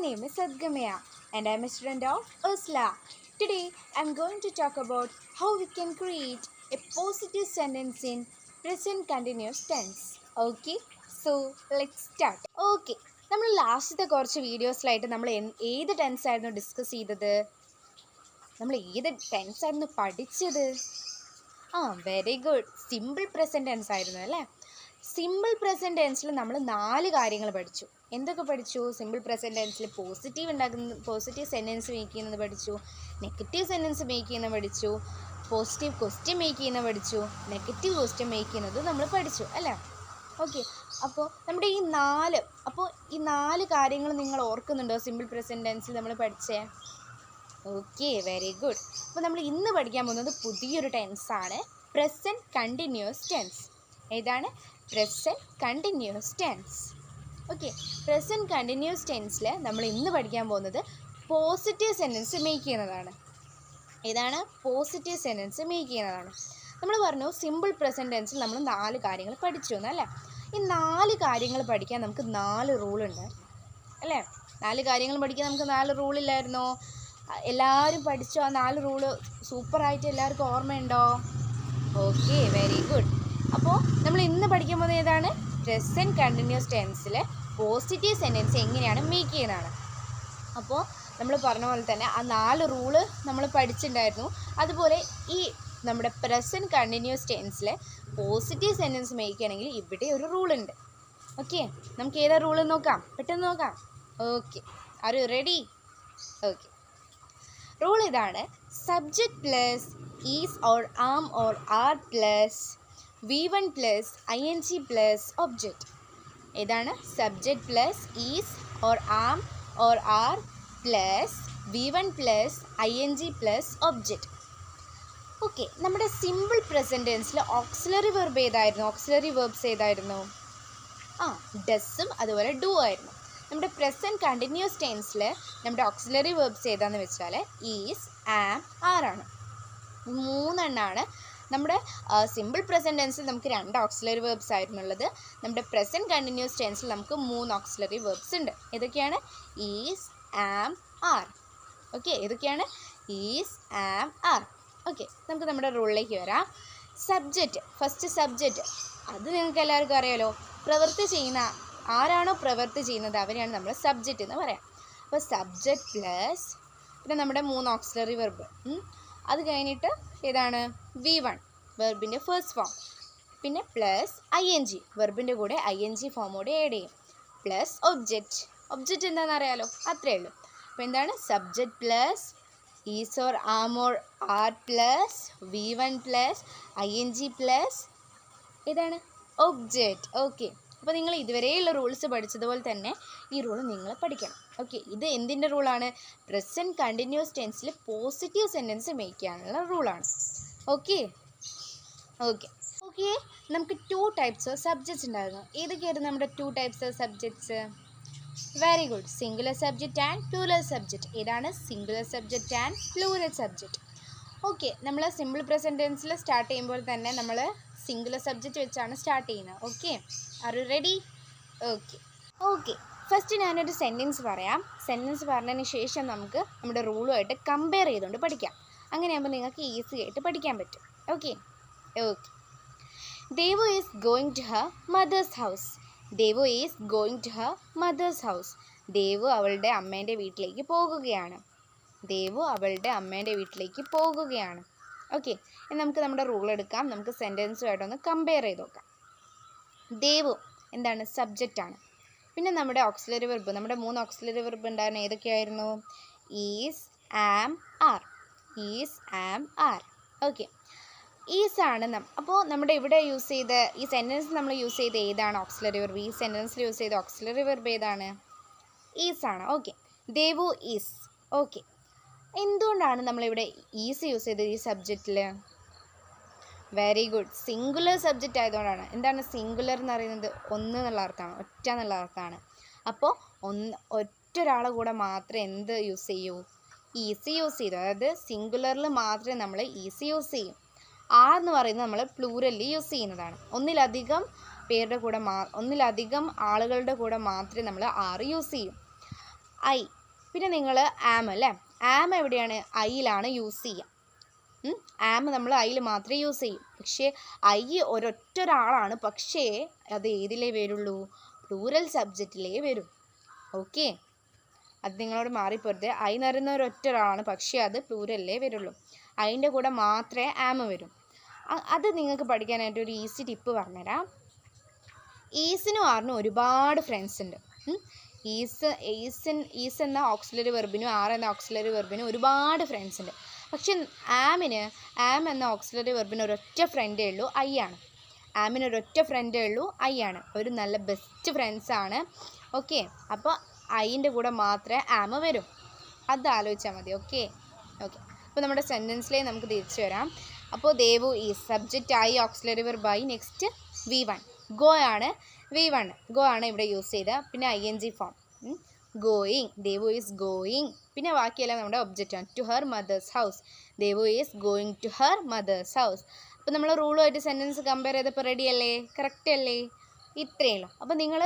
name is Sadgamaya and I am a student of Osela. Today I am going to talk about how we can create a positive sentence in present continuous tense. Okay, so let's start. Okay, നമ്മൾ ലാസ്റ്റത്തെ കുറച്ച് വീഡിയോസിലായിട്ട് നമ്മൾ ഏത് tense ആയിരുന്നു discuss ചെയ്തത്? നമ്മൾ ഏത് tense ആയിരുന്നു പഠിച്ചത്? Very good, simple present tense ആയിരുന്നു അല്ലേ? സിമ്പിൾ പ്രസൻറ്റ് ടെൻസിൽ നമ്മൾ 4 കാര്യങ്ങൾ പഠിച്ചു. എന്തൊക്കെ പഠിച്ചു? സിമ്പിൾ പ്രസൻറ്റ് ടെൻസിൽ പോസിറ്റീവ് സെൻറ്റൻസ് മേക്ക് ചെയ്യുന്നത് പഠിച്ചു, നെഗറ്റീവ് സെൻറ്റൻസ് മേക്ക് ചെയ്യുന്നത് പഠിച്ചു, പോസിറ്റീവ് ക്വസ്റ്റ്യൻ മേക്ക് ചെയ്യുന്നത് പഠിച്ചു, നെഗറ്റീവ് ക്വസ്റ്റ്യൻ മേക്ക് ചെയ്യുന്നത് നമ്മൾ പഠിച്ചു അല്ലേ? ഓക്കെ, അപ്പോൾ നമ്മുടെ ഈ 4 കാര്യങ്ങൾ നിങ്ങൾ ഓർക്കുന്നുണ്ടോ? സിമ്പിൾ പ്രസൻറ്റ് ടെൻസിൽ നമ്മൾ പഠിച്ചേ. Okay, very good. അപ്പോൾ നമ്മൾ ഇന്ന് പഠിക്കാൻ പോകുന്നത് പുതിയൊരു ടെൻസാണ്, പ്രസൻറ്റ് കണ്ടിന്യൂസ് ടെൻസ്. ഏതാണ്? Present continuous tense. Okay, present continuous ടെൻസിൽ നമ്മൾ ഇന്ന് പഠിക്കാൻ പോകുന്നത് പോസിറ്റീവ് സെൻറ്റൻസ് മേക്ക് ചെയ്യുന്നതാണ്. ഏതാണ്? പോസിറ്റീവ് സെൻറ്റൻസ് മേക്ക് ചെയ്യുന്നതാണ്. നമ്മൾ പറഞ്ഞു സിമ്പിൾ പ്രസൻറ്റ് ടെൻസിൽ നമ്മൾ 4 കാര്യങ്ങൾ പഠിച്ചു എന്നല്ലേ? ഈ 4 കാര്യങ്ങൾ പഠിക്കാൻ നമുക്ക് 4 റൂളുണ്ടായിരുന്നു അല്ലേ? 4 കാര്യങ്ങൾ പഠിക്കാൻ നമുക്ക് 4 റൂളില്ലായിരുന്നോ? എല്ലാവരും പഠിച്ചോ? ആ 4 റൂള് സൂപ്പറായിട്ട് എല്ലാവർക്കും ഓർമ്മയുണ്ടോ? Okay, very good. അപ്പോൾ നമ്മൾ ഇന്ന് പഠിക്കാൻ പോകുന്നത് ഏതാണ്? പ്രസൻറ്റ് കണ്ടിന്യൂസ് ടെൻസിൽ പോസിറ്റീവ് സെൻറ്റൻസ് എങ്ങനെയാണ് മേക്ക് ചെയ്യുന്നതാണ്. അപ്പോൾ നമ്മൾ പറഞ്ഞ പോലെ തന്നെ ആ 4 റൂള് നമ്മൾ പഠിച്ചിട്ടുണ്ടായിരുന്നു. അതുപോലെ ഈ നമ്മുടെ പ്രസൻറ്റ് കണ്ടിന്യൂസ് ടെൻസിൽ പോസിറ്റീവ് സെൻറ്റൻസ് മേക്ക് ചെയ്യണമെങ്കിൽ ഇവിടെ ഒരു റൂളുണ്ട്. ഓക്കെ, നമുക്ക് ഏതാ റൂള് നോക്കാം, പെട്ടെന്ന് നോക്കാം. Okay, are you ready? Okay, rule ഇതാണ്: subject plus is or am or are plus V1 plus ING plus object. ഏതാണ്? Subject plus is or am or are plus V1 plus ING plus object. Okay, നമ്മുടെ simple present ടെൻസിൽ auxiliary verb ഏതായിരുന്നു? Auxiliary verbs ഏതായിരുന്നു? ഡസും അതുപോലെ do ആയിരുന്നു. നമ്മുടെ present continuous ടെൻസിൽ നമ്മുടെ ഓക്സിലറി വെർബ്സ് ഏതാണെന്ന് വെച്ചാൽ ഈസ്, ആം, ആർ ആണ്. 3 എണ്ണമാണ്. നമ്മുടെ സിമ്പിൾ പ്രസൻറ്റ് ടെൻസിൽ നമുക്ക് 2 ഓക്സിലറി വെർബ്സ് ആയിരുന്നുള്ളത്. നമ്മുടെ പ്രസൻറ്റ് കണ്ടിന്യൂസ് ടെൻസിൽ നമുക്ക് 3 ഓക്സിലറി വെർബ്സ് ഉണ്ട്. ഏതൊക്കെയാണ്? Is, am, are. ഓക്കെ, ഏതൊക്കെയാണ്? Is, am, are. ഓക്കെ, നമുക്ക് നമ്മുടെ റൂളിലേക്ക് വരാം. സബ്ജക്റ്റ്, ഫസ്റ്റ് സബ്ജക്റ്റ്, അത് നിങ്ങൾക്ക് എല്ലാവർക്കും അറിയാലോ. പ്രവൃത്തി ചെയ്യുന്ന ആരാണോ പ്രവൃത്തി ചെയ്യുന്നത് അവരെയാണ് നമ്മൾ സബ്ജക്റ്റ് എന്ന് പറയാം. അപ്പോൾ സബ്ജക്റ്റ് പ്ലസ് പിന്നെ നമ്മുടെ 3 ഓക്സിലറി വെർബ്, അത് കഴിഞ്ഞിട്ട് ഏതാണ്? V1 വെർബിൻ്റെ ഫസ്റ്റ് ഫോം, പിന്നെ പ്ലസ് ING വെർബിൻ്റെ കൂടെ ING ഫോമോടെ ആഡ് ചെയ്യും, പ്ലസ് ഒബ്ജക്റ്റ്. ഒബ്ജക്റ്റ് എന്താണെന്ന് അറിയാലോ, അത്രയേ ഉള്ളൂ. അപ്പോൾ എന്താണ്? Subject plus is or am or are plus V1 plus ING plus ഏതാണ്? ഒബ്ജക്റ്റ്. ഓക്കെ, അപ്പോൾ നിങ്ങൾ ഇതുവരെയുള്ള റൂൾസ് പഠിച്ചതുപോലെ തന്നെ ഈ റൂൾ നിങ്ങൾ പഠിക്കണം. ഓക്കെ, ഇത് എന്തിൻ്റെ റൂളാണ്? പ്രസൻറ്റ് കണ്ടിന്യൂസ് ടെൻസിൽ പോസിറ്റീവ് സെൻറ്റൻസ് മേക്ക് ചെയ്യാനുള്ള റൂളാണ്. ഓക്കെ ഓക്കെ ഓക്കെ നമുക്ക് 2 ടൈപ്സ് ഓഫ് സബ്ജക്ട്സ് ഉണ്ടായിരുന്നു. ഏതൊക്കെയായിരുന്നു നമ്മുടെ 2 types of subjects? Very good, singular subject and plural subject. ഏതാണ്? Singular subject and plural subject. Okay, നമ്മൾ സിമ്പിൾ പ്രസൻറ്റ് ടെൻസിൽ സ്റ്റാർട്ട് ചെയ്യുമ്പോൾ തന്നെ നമ്മൾ സിംഗുലർ സബ്ജക്റ്റ് വെച്ചാണ് സ്റ്റാർട്ട് ചെയ്യുന്നത്. Okay, are you ready? Okay okay first ഞാനൊരു സെൻറ്റൻസ് പറയാം. സെൻറ്റൻസ് പറഞ്ഞതിന് ശേഷം നമുക്ക് നമ്മുടെ റൂളുമായിട്ട് കമ്പയർ ചെയ്തുകൊണ്ട് പഠിക്കാം. അങ്ങനെയാകുമ്പോൾ നിങ്ങൾക്ക് ഈസി ആയിട്ട് പഠിക്കാൻ പറ്റും. Okay okay Devu is going to her mother's house. Devu is going to her mother's house. Devu അവളുടെ അമ്മേൻ്റെ വീട്ടിലേക്ക് പോകുകയാണ്. ദേവു അവളുടെ അമ്മേൻ്റെ വീട്ടിലേക്ക് പോകുകയാണ്. ഓക്കെ, ഇനി നമുക്ക് നമ്മുടെ റൂൾ എടുക്കാം. നമുക്ക് സെൻറ്റൻസുമായിട്ടൊന്ന് കമ്പയർ ചെയ്ത് നോക്കാം. ദേവു എന്താണ്? സബ്ജക്റ്റാണ്. പിന്നെ നമ്മുടെ ഓക്സിലറി വെർബ്, നമ്മുടെ 3 ഓക്സിലറി വെർബ് ഉണ്ടായിരുന്ന ഏതൊക്കെയായിരുന്നു? Is, am, are. Is, am, are. Okay, is ആണ്. അപ്പോൾ നമ്മുടെ ഇവിടെ യൂസ് ചെയ്ത ഈ സെൻറ്റൻസ് നമ്മൾ യൂസ് ചെയ്ത ഏതാണ് ഓക്സിലറി വെർബ്? ഈ സെൻറ്റൻസിൽ യൂസ് ചെയ്ത ഓക്സിലറി വെർബ് ഏതാണ്? ഈസ് ആണ്. Okay, Devu is. ഓക്കെ, എന്തുകൊണ്ടാണ് നമ്മളിവിടെ ഈസ് യൂസ് ചെയ്തത് ഈ സബ്ജക്റ്റിൽ? വെരി ഗുഡ്, സിംഗുലർ സബ്ജക്റ്റ് ആയതുകൊണ്ടാണ്. എന്താണ് സിംഗുലർ എന്ന് പറയുന്നത്? ഒന്ന് എന്നുള്ള അർത്ഥമാണ്, ഒറ്റ എന്നുള്ള അർത്ഥമാണ്. അപ്പോൾ ഒറ്റൊരാളെ കൂടെ മാത്രമേ എന്ത് യൂസ് ചെയ്യൂ? ഈസി യൂസ് ചെയ്തു. അതായത് സിംഗുലറിൽ മാത്രമേ നമ്മൾ ഈസി യൂസ് ചെയ്യും. ആർ എന്ന് പറയുന്നത് നമ്മൾ പ്ലൂറലിൽ യൂസ് ചെയ്യുന്നതാണ്. ഒന്നിലധികം ആളുകളുടെ കൂടെ മാത്രമേ നമ്മൾ ആർ യൂസ് ചെയ്യും. ഐ. പിന്നെ നിങ്ങൾ ആം അല്ലേ, ആം എവിടെയാണ്? ഐയിലാണ് യൂസ് ചെയ്യുക. ആം നമ്മൾ ഐയിൽ മാത്രമേ യൂസ് ചെയ്യൂ. പക്ഷേ ഐ ഒരൊറ്റൊരാളാണ്, പക്ഷേ അത് ഏതിലേ വരുള്ളൂ? പ്ലൂറൽ സബ്ജക്റ്റിലേ വരും. ഓക്കെ, അത് നിങ്ങളോട് മാറിപ്പോരുത്. ഐ എന്ന് പറയുന്ന ഒരൊറ്റൊരാളാണ്, പക്ഷേ അത് പ്ലൂരലിലേ വരുള്ളൂ. അതിൻ്റെ കൂടെ മാത്രമേ ആം വരും. അത് നിങ്ങൾക്ക് പഠിക്കാനായിട്ട് ഒരു ഈസി ടിപ്പ് പറഞ്ഞുതരാം. ഈസിനും ആറിനും ഒരുപാട് ഫ്രണ്ട്സ് ഉണ്ട്. ഈസ് എന്ന ഓക്സിലറി വെർബിനും ആർ എന്ന ഓക്സിലറി വെർബിനും ഒരുപാട് ഫ്രണ്ട്സ് ഉണ്ട്. പക്ഷെ ആം എന്ന ഓക്സിലറി വെർബിന് ഒരൊറ്റ ഫ്രണ്ടേ ഉള്ളൂ, ഐ ആണ്. ആമിന് ഒരൊറ്റ ഫ്രണ്ടേ ഉള്ളൂ, ഐ ആണ്. ഒരു നല്ല ബെസ്റ്റ് ഫ്രണ്ട്സാണ്. ഓക്കെ, അപ്പോൾ ഐൻ്റെ കൂടെ മാത്രമേ ആം വരും. അത് ആലോചിച്ചാൽ മതി. ഓക്കെ. അപ്പോൾ നമ്മുടെ സെൻറ്റൻസിലേക്ക് നമുക്ക് തിരിച്ചു വരാം. അപ്പോൾ ദേവു ഈസ് സബ്ജക്റ്റ് ഐ, ഓക്സിലറി വെർബ് ഐ. നെക്സ്റ്റ് V1 ഗോ ആണ്. ഗോ ആണ് ഇവിടെ യൂസ് ചെയ്തത്. പിന്നെ ING form going, Devu is going. പിന്നെ ബാക്കിയെല്ലാം നമ്മുടെ ഒബ്ജക്റ്റാണ്. To her mother's house, Devu is going to her mother's house. അപ്പോൾ നമ്മൾ റൂളുമായിട്ട് സെൻറ്റൻസ് കമ്പയർ ചെയ്തപ്പോൾ റെഡി അല്ലേ? കറക്റ്റ് അല്ലേ? ഇത്രയേ ഉള്ളൂ. അപ്പോൾ നിങ്ങൾ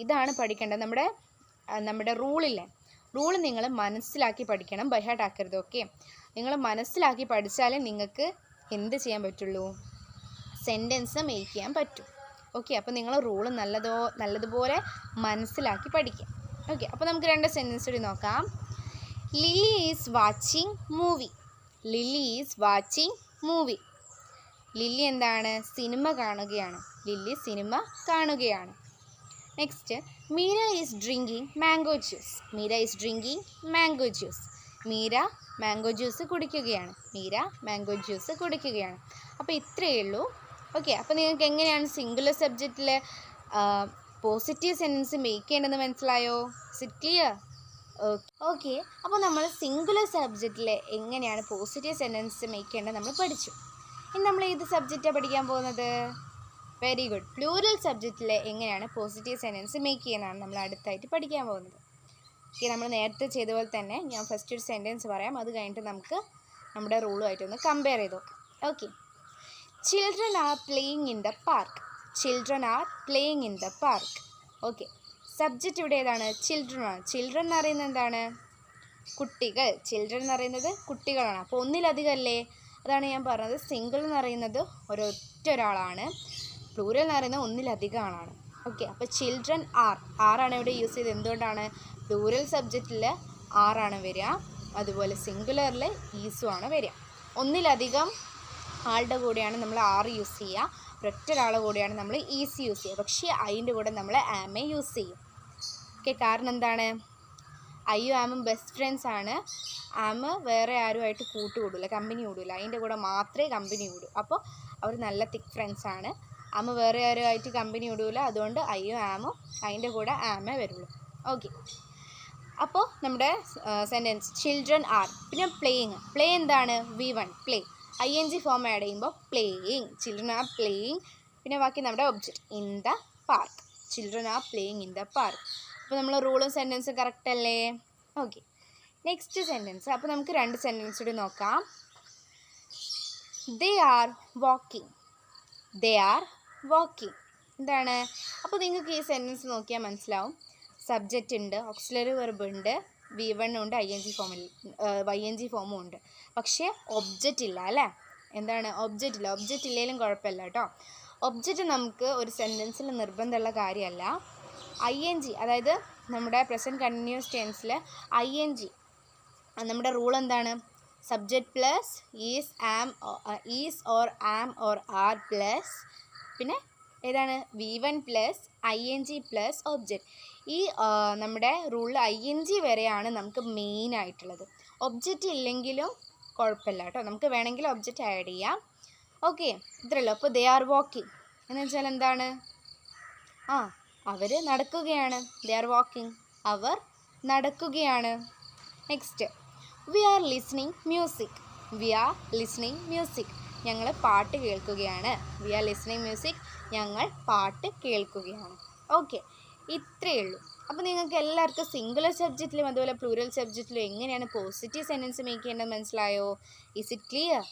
ഇതാണ് പഠിക്കേണ്ടത്. നമ്മുടെ റൂള് നിങ്ങൾ മനസ്സിലാക്കി പഠിക്കണം, ബൈ ഹാർട്ട് ആക്കരുത്. ഓക്കെ, നിങ്ങൾ മനസ്സിലാക്കി പഠിച്ചാലേ നിങ്ങൾക്ക് എന്ത് ചെയ്യാൻ പറ്റുള്ളൂ? സെൻറ്റൻസ് മേക്ക് ചെയ്യാൻ പറ്റും. ഓക്കെ, അപ്പോൾ നിങ്ങൾ റൂള് നല്ലതുപോലെ മനസ്സിലാക്കി പഠിക്കുക. ഓക്കെ, അപ്പോൾ നമുക്ക് 2 സെൻറ്റൻസ് കൂടി നോക്കാം. Lily is watching movie. Lily എന്താണ്? സിനിമ കാണുകയാണ്. Next, Meera is drinking mango juice. Meera mango juice കുടിക്കുകയാണ്. അപ്പോൾ ഇത്രയേ ഉള്ളൂ. ഓക്കെ, അപ്പോൾ നിങ്ങൾക്ക് എങ്ങനെയാണ് സിംഗുലർ സബ്ജക്റ്റിൽ പോസിറ്റീവ് സെൻറ്റൻസ് മേക്ക് ചെയ്യേണ്ടതെന്ന് മനസ്സിലായോ? Is it clear? ഓക്കെ, അപ്പോൾ നമ്മൾ സിംഗുലർ സബ്ജക്റ്റിൽ എങ്ങനെയാണ് പോസിറ്റീവ് സെൻറ്റൻസ് മേക്ക് ചെയ്യേണ്ടത് നമ്മൾ പഠിച്ചു. ഇനി നമ്മൾ ഏത് സബ്ജക്റ്റാണ് പഠിക്കാൻ പോകുന്നത്? Very good. പ്ലൂറൽ സബ്ജക്റ്റിൽ എങ്ങനെയാണ് പോസിറ്റീവ് സെൻറ്റൻസ് മേക്ക് ചെയ്യുന്നതാണ് നമ്മൾ അടുത്തായിട്ട് പഠിക്കാൻ പോകുന്നത്. ഓക്കെ, നമ്മൾ നേരത്തെ ചെയ്ത പോലെ തന്നെ ഞാൻ ഫസ്റ്റ് ഒരു സെൻറ്റൻസ് പറയാം, അത് കഴിഞ്ഞിട്ട് നമുക്ക് നമ്മുടെ റൂളുമായിട്ടൊന്ന് കമ്പയർ ചെയ്ത് നോക്കാം. Okay, children are playing in the park. Okay, subject ഇവിടെ ഏതാണ്? ചിൽഡ്രൻ ആണ്. ചിൽഡ്രൻ എന്ന് പറയുന്നത് എന്താണ്? കുട്ടികളാണ്. അപ്പോൾ ഒന്നിലധികം അല്ലേ? അതാണ് ഞാൻ പറഞ്ഞത്. സിംഗിൾ എന്ന് പറയുന്നത് ഒരൊറ്റ ഒരാളാണ്, പ്ലൂറൽ എന്ന് പറയുന്നത് ഒന്നിലധികം ആളാണ്. ഓക്കെ, അപ്പോൾ ചിൽഡ്രൻ ആറാണ് ഇവിടെ യൂസ് ചെയ്തത്. എന്തുകൊണ്ടാണ്? പ്ലൂറൽ സബ്ജക്റ്റിൽ ആറാണ് വരിക, അതുപോലെ സിംഗുലറിൽ ഈസുമാണ് വരിക. ഒന്നിലധികം ആളുടെ കൂടെയാണ് നമ്മൾ ആർ യൂസ് ചെയ്യുക, ഒരൊറ്റ ഒരാളുടെ കൂടെയാണ് നമ്മൾ ഈസ് യൂസ് ചെയ്യുക. പക്ഷേ അതിൻ്റെ കൂടെ നമ്മൾ ആമേ യൂസ് ചെയ്യും. ഓക്കെ, കാരണം എന്താണ്? ഐയും ആമും ബെസ്റ്റ് ഫ്രണ്ട്സ് ആണ്. ആമ് വേറെ ആരുമായിട്ട് കമ്പനി കൂടില്ല, അതിൻ്റെ കൂടെ മാത്രമേ കമ്പനി കൂടൂ. അപ്പോൾ അവർ നല്ല തിക്ക് ഫ്രണ്ട്സ് ആണ്. ആമ് വേറെ ആരുമായിട്ട് കമ്പനി കൂടില്ല, അതുകൊണ്ട് ഐയും ആമും അതിൻ്റെ കൂടെ ആമേ വരുള്ളൂ. ഓക്കെ, അപ്പോൾ നമ്മുടെ സെൻറ്റൻസ് ചിൽഡ്രൻ ആർ. പിന്നെ പ്ലേ എന്താണ്? V1 play. ING form add ചെയ്യുമ്പോൾ പ്ലേയിങ്, ചിൽഡ്രൻ ആർ പ്ലേയിങ്. പിന്നെ ബാക്കി നമ്മുടെ object in the park, children are playing in the park. അപ്പോൾ നമ്മൾ റൂളും സെൻറ്റൻസും കറക്റ്റ് അല്ലേ? Okay, next sentence. അപ്പോൾ നമുക്ക് 2 സെൻറ്റൻസ് കൂടി നോക്കാം. They are walking. എന്താണ്? അപ്പോൾ നിങ്ങൾക്ക് ഈ സെൻറ്റൻസ് നോക്കിയാൽ മനസ്സിലാവും. സബ്ജക്റ്റ് ഉണ്ട്, ഓക്സിലറി വെർബ് ഉണ്ട്, V1 ഉണ്ട്, ING ഫോമും ഉണ്ട്. പക്ഷേ ഒബ്ജക്റ്റ് ഇല്ല അല്ലേ? എന്താണ്? ഒബ്ജക്റ്റ് ഇല്ലെങ്കിലും കുഴപ്പമില്ല കേട്ടോ. ഒബ്ജക്റ്റ് നമുക്ക് ഒരു സെൻറ്റൻസിൽ നിർബന്ധമുള്ള കാര്യമല്ല. ING, അതായത് നമ്മുടെ പ്രസൻറ്റ് കണ്ടിന്യൂസ് ടെൻസിൽ ING നമ്മുടെ റൂൾ എന്താണ്? Subject plus is or am or are plus പിന്നെ ഏതാണ്? V1 plus ING plus object. ഈ നമ്മുടെ റൂളിൽ ING വരെയാണ് നമുക്ക് മെയിൻ ആയിട്ടുള്ളത്. ഒബ്ജക്റ്റ് ഇല്ലെങ്കിലും കുഴപ്പമില്ല കേട്ടോ, നമുക്ക് വേണമെങ്കിൽ ഒബ്ജക്റ്റ് ആഡ് ചെയ്യാം. ഓക്കെ, ഇത്രയല്ലോ. അപ്പോൾ ദേ ആർ വാക്കിംഗ് എന്ന് വെച്ചാൽ എന്താണ്? അവർ നടക്കുകയാണ്. ദേ ആർ വാക്കിംഗ്, അവർ നടക്കുകയാണ്. Next, we are listening music. ഞങ്ങൾ പാട്ട് കേൾക്കുകയാണ്. ഞങ്ങൾ പാട്ട് കേൾക്കുകയാണ്. ഓക്കെ, ഇത്രയേ ഉള്ളൂ. അപ്പോൾ നിങ്ങൾക്ക് എല്ലാവർക്കും സിംഗുലർ സബ്ജക്റ്റിലും അതുപോലെ പ്ലൂറൽ സബ്ജക്റ്റിലും എങ്ങനെയാണ് പോസിറ്റീവ് സെൻറ്റൻസ് മേക്ക് ചെയ്യേണ്ടത് മനസ്സിലായോ? Is it clear?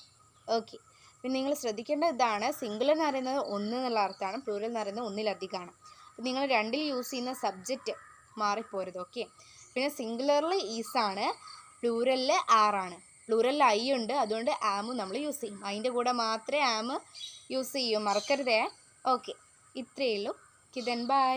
ഓക്കെ, പിന്നെ നിങ്ങൾ ശ്രദ്ധിക്കേണ്ട ഇതാണ്, സിംഗുലർ എന്ന് പറയുന്നത് ഒന്ന് എന്നുള്ള അർത്ഥമാണ്, പ്ലൂറൽ എന്ന് പറയുന്നത് ഒന്നിലധികമാണ്. അപ്പോൾ നിങ്ങൾ രണ്ടിൽ യൂസ് ചെയ്യുന്ന സബ്ജക്റ്റ് മാറിപ്പോരുത്. ഓക്കെ, പിന്നെ സിംഗുലറിൽ ഈസാണ്, പ്ലൂറലിൽ ആറാണ്. പ്ലൂറലിൽ ഐ ഉണ്ട്, അതുകൊണ്ട് ആമും നമ്മൾ യൂസ് ചെയ്യും. അതിൻ്റെ കൂടെ മാത്രമേ ആം യൂസ് ചെയ്യൂ, മറക്കരുതേ. ഓക്കെ, ഇത്രയേ ഉള്ളൂ. Then bye.